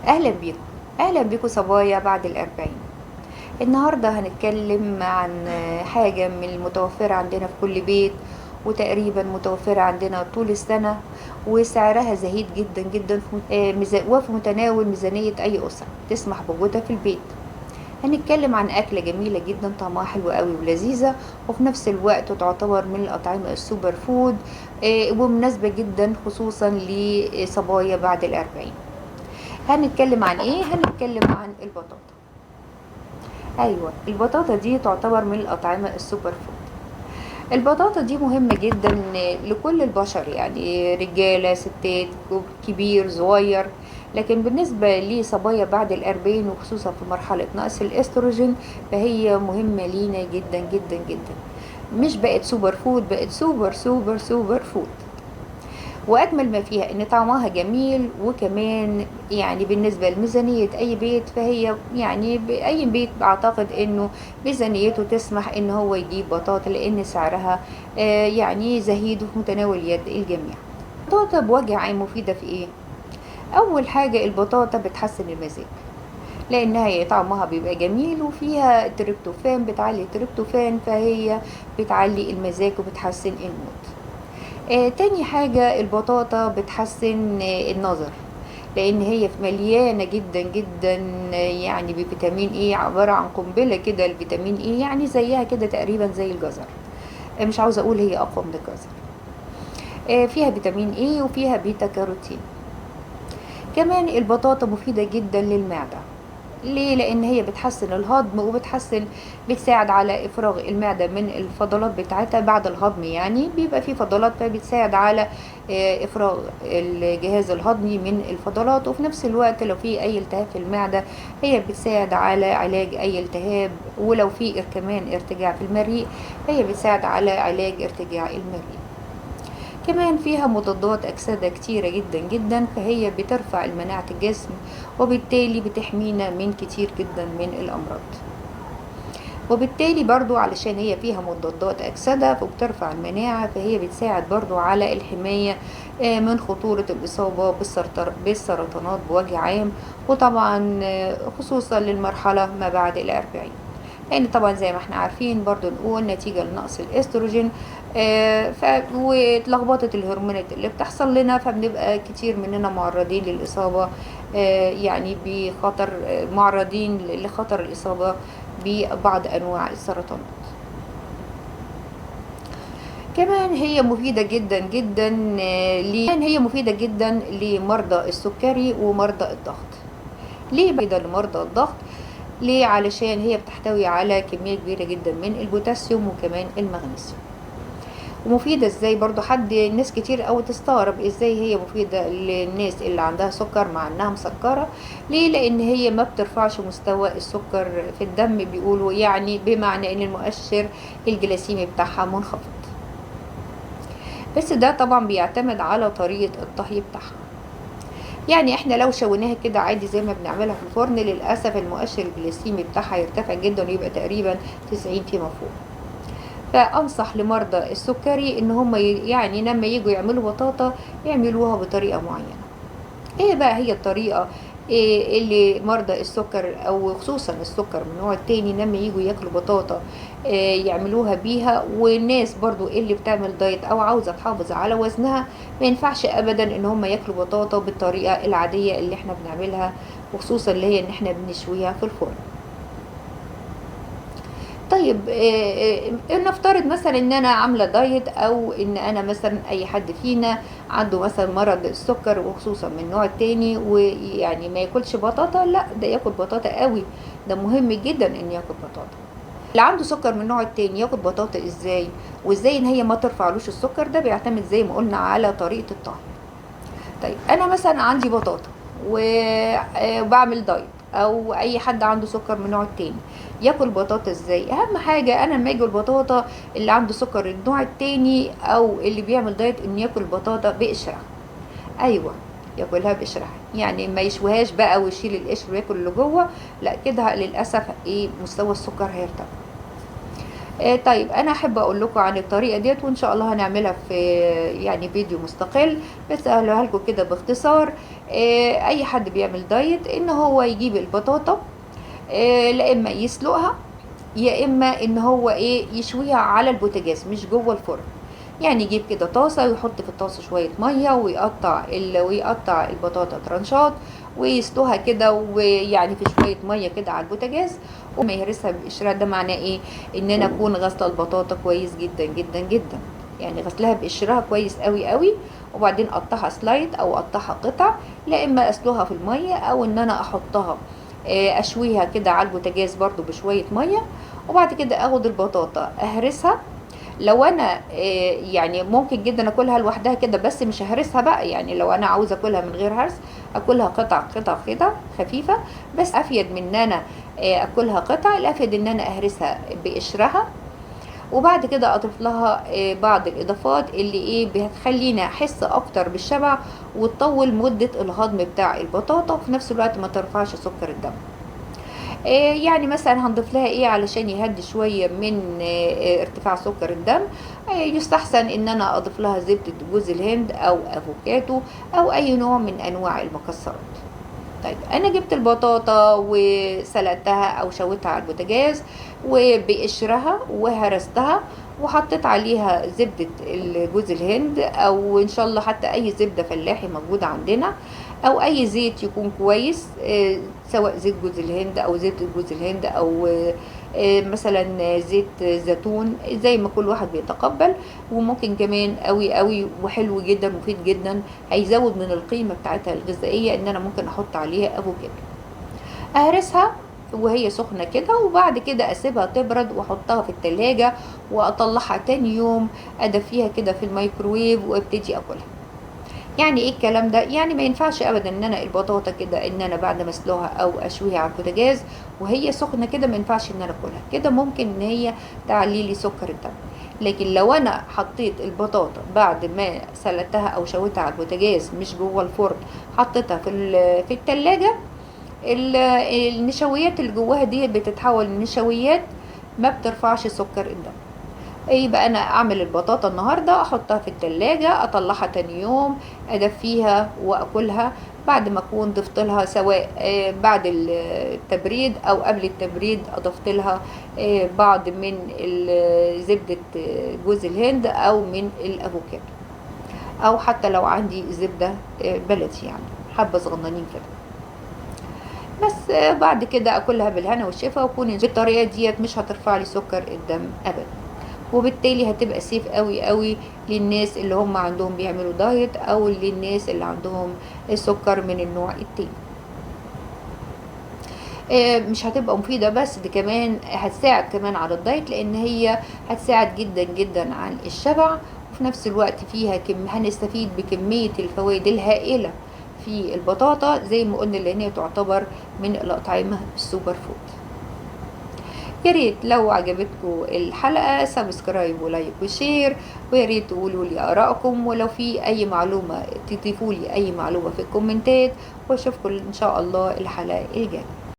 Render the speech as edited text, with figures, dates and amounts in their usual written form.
أهلا بيكم. أهلا بيكم صبايا بعد الأربعين. النهاردة هنتكلم عن حاجة من المتوفرة عندنا في كل بيت، وتقريبا متوفرة عندنا طول السنة، وسعرها زهيد جدا جدا وفي متناول ميزانية أي أسرة تسمح بوجودها في البيت. هنتكلم عن أكلة جميلة جدا طعمها حلو قوي ولذيذة، وفي نفس الوقت تعتبر من الأطعمة السوبر فود، ومناسبة جدا خصوصا لصبايا بعد الأربعين. هنتكلم عن ايه؟ هنتكلم عن البطاطا. ايوه، البطاطا دي تعتبر من الاطعمه السوبر فود. البطاطا دي مهمه جدا لكل البشر، يعني رجاله ستات، كبير صغير. لكن بالنسبه لصبايا بعد الأربعين وخصوصا في مرحله نقص الاستروجين، فهي مهمه لينا جدا جدا جدا. مش بقت سوبر فود، بقت سوبر سوبر سوبر فود. واجمل ما فيها ان طعمها جميل، وكمان يعني بالنسبه لميزانيه اي بيت، فهي يعني باي بيت بعتقد انه ميزانيته تسمح ان هو يجيب بطاطا، لان سعرها يعني زهيد وفي متناول يد الجميع. البطاطا بوجه عام مفيده في ايه؟ اول حاجه البطاطا بتحسن المزاج، لانها طعمها بيبقى جميل وفيها تريبتوفان، بتعلي التريبتوفان، فهي بتعلي المزاج وبتحسن المود. تاني حاجة البطاطا بتحسن النظر، لان هي مليانة جدا جدا يعني بفيتامين ايه، عبارة عن قنبلة كده. الفيتامين ايه يعني زيها كده تقريبا زي الجزر، مش عاوزة اقول هي اقوى من الجزر. فيها فيتامين ايه وفيها بيتا كاروتين. كمان البطاطا مفيدة جدا للمعدة. ليه؟ لان هي بتحسن الهضم، بتساعد على افراغ المعده من الفضلات بتاعتها بعد الهضم، يعني بيبقى في فضلات فبتساعد على افراغ الجهاز الهضمي من الفضلات. وفي نفس الوقت لو في اي التهاب في المعده، هي بتساعد على علاج اي التهاب. ولو في كمان ارتجاع في المريء، هي بتساعد على علاج ارتجاع المريء. كمان فيها مضادات أكسدة كتيرة جدا جدا، فهي بترفع المناعة الجسم، وبالتالي بتحمينا من كتير جدا من الأمراض. وبالتالي برضو علشان هي فيها مضادات أكسدة وبترفع المناعة، فهي بتساعد برضو على الحماية من خطورة الإصابة بالسرطانات بوجه عام، وطبعا خصوصا للمرحلة ما بعد الأربعين. لان طبعا زي ما احنا عارفين برضو نقول نتيجة لنقص الاستروجين واتلخبطة الهرمونات اللي بتحصل لنا، فبنبقى كتير مننا معرضين للإصابة، يعني بخطر، معرضين لخطر الإصابة ببعض أنواع السرطانات. كمان هي مفيدة جدا جدا كمان هي مفيدة جدا لمرضى السكري ومرضى الضغط. ليه مفيدة لمرضى الضغط؟ ليه؟ علشان هي بتحتوي على كمية كبيرة جدا من البوتاسيوم وكمان المغنيسيوم. ومفيدة ازاي؟ برضو ناس كتير قوي تستغرب ازاي هي مفيدة للناس اللي عندها سكر مع انها مسكرة. ليه؟ لان هي ما بترفعش مستوى السكر في الدم، بيقولوا يعني بمعنى ان المؤشر الجليسيمي بتاعها منخفض. بس ده طبعا بيعتمد على طريقة الطهي بتاعها. يعني احنا لو شويناها كده عادي زي ما بنعملها في الفرن، للأسف المؤشر الجليسيمي بتاعها يرتفع جدا ويبقى تقريبا 90 فيما فوق. فأنصح لمرضى السكري ان هم يعني لما يجوا يعملوا بطاطا يعملوها بطريقة معينة. ايه بقى هي الطريقة؟ إيه اللي مرضى السكر او خصوصا السكر من النوع التاني لما يجوا ياكلوا بطاطا يعملوها بيها؟ والناس برضو اللي بتعمل دايت او عاوزة تحافظ على وزنها، ما ينفعش ابدا ان هم ياكلوا بطاطا بالطريقة العادية اللي احنا بنعملها، وخصوصا اللي هي ان احنا بنشويها في الفرن. طيب نفترض مثلا ان انا عامله دايت، او ان انا مثلا اي حد فينا عنده مثلا مرض السكر وخصوصا من النوع التاني، ويعني ما ياكلش بطاطا. لا، ده ياكل بطاطا قوي، ده مهم جدا ان ياكل بطاطا. اللي عنده سكر من النوع التاني ياكل بطاطا ازاي؟ وازاي ان هي ما ترفعلوش السكر؟ ده بيعتمد زي ما قلنا على طريقه الطهي. طيب انا مثلا عندي بطاطا وبعمل دايت، او اي حد عنده سكر من النوع التاني ياكل بطاطا ازاي؟ اهم حاجه انا لما اجي البطاطا، اللي عنده سكر النوع التاني او اللي بيعمل دايت، ان ياكل بطاطا بقشرها. ايوه، ياكلها بقشرها، يعني ما يشوهاش بقى ويشيل القشر وياكل اللي جوه. لا، كده للاسف مستوى السكر هيرتفع. طيب انا احب اقول لكم عن الطريقه ديت، وان شاء الله هنعملها في يعني فيديو مستقل، بس اقولها لكم كده باختصار. اي حد بيعمل دايت ان هو يجيب البطاطا، لا اما يسلقها، يا اما ان هو يشويها على البوتاجاز مش جوه الفرن. يعني يجيب كده طاسه ويحط في الطاسه شويه ميه ويقطع البطاطا ترانشات ويسلوها كده، ويعني في شويه ميه كده على البوتاجاز، وما يهرسها بقشرها. ده معناه ان انا اكون غاسله البطاطا كويس جدا جدا جدا، يعني غسلها بقشرها كويس قوي قوي، وبعدين اقطعها سلايد او اقطعها قطع، لا اما اسلوها في الميه او ان انا احطها اشويها كده على البوتاجاز برضو بشويه ميه، وبعد كده اخد البطاطا اهرسها. لو انا يعني ممكن جدا اكلها لوحدها كده، بس مش ههرسها بقى. يعني لو انا عاوزه اكلها من غير هرس اكلها قطع قطع كده خفيفه، بس افيد من ان انا اكلها قطع، الافيد ان انا اهرسها بقشرها. وبعد كده اضيف لها بعض الاضافات اللي بتخليني احس اكتر بالشبع، وتطول مده الهضم بتاع البطاطا، وفي نفس الوقت ما ترفعش سكر الدم. يعني مثلا هنضيف لها علشان يهدي شوية من ارتفاع سكر الدم. يستحسن ان انا اضيف لها زبدة جوز الهند او افوكاتو او اي نوع من انواع المكسرات. طيب انا جبت البطاطا وسلقتها او شويتها على البوتاجاز وبقشرها وهرستها، وحطيت عليها زبدة جوز الهند، او ان شاء الله حتى اي زبدة فلاحي موجودة عندنا، او اي زيت يكون كويس، سواء زيت جوز الهند او زيت جوز الهند او مثلا زيت زيتون، زي ما كل واحد بيتقبل. وممكن كمان قوي قوي وحلو جدا مفيد جدا، هيزود من القيمة بتاعتها الغذائية، ان انا ممكن احط عليها افوكادو. اهرسها وهي سخنة كده، وبعد كده اسيبها تبرد واحطها في التلاجة، واطلعها تاني يوم ادفيها كده في الميكروويف وابتدي اكلها. يعني الكلام ده؟ يعني ما ينفعش ابدا ان انا البطاطا كده ان انا بعد ما اسلقها او اشويها على البوتاجاز وهي سخنه كده، ما ينفعش ان انا اكلها كده، ممكن ان هي تعلي لي سكر الدم. لكن لو انا حطيت البطاطا بعد ما سلقتها او شويتها على البوتاجاز مش جوه الفرن، حطيتها في التلاجة، النشويات اللي جواها دي بتتحول لنشويات ما بترفعش سكر الدم. يبقى انا اعمل البطاطا النهارده احطها في التلاجة، اطلعها تاني يوم ادفيها واكلها بعد ما اكون ضفت لها، سواء بعد التبريد او قبل التبريد اضفت لها بعض من زبدة جوز الهند او من الافوكادو، او حتى لو عندي زبدة بلدي يعني حبة صغننين كده. بس بعد كده اكلها بالهنا والشفا، واكون بالطريقة ديت مش هترفع لي سكر الدم ابدا، وبالتالي هتبقى سيف قوي قوي للناس اللي هم عندهم بيعملوا دايت، او للناس اللي عندهم السكر من النوع التاني. مش هتبقى مفيدة بس، دي كمان هتساعد كمان على الدايت، لان هي هتساعد جدا جدا عن الشبع، وفي نفس الوقت فيها هنستفيد بكمية الفوائد الهائلة في البطاطا، زي ما قلنا اللي هي تعتبر من الأطعمة السوبر فود. يا ريت لو عجبتكم الحلقة سبسكرايب ولايك وشير، ويا ريت تقولوا لي آرائكم، ولو في أي معلومة تضيفوا لي أي معلومة في الكومنتات، واشوفكم إن شاء الله الحلقة الجاية.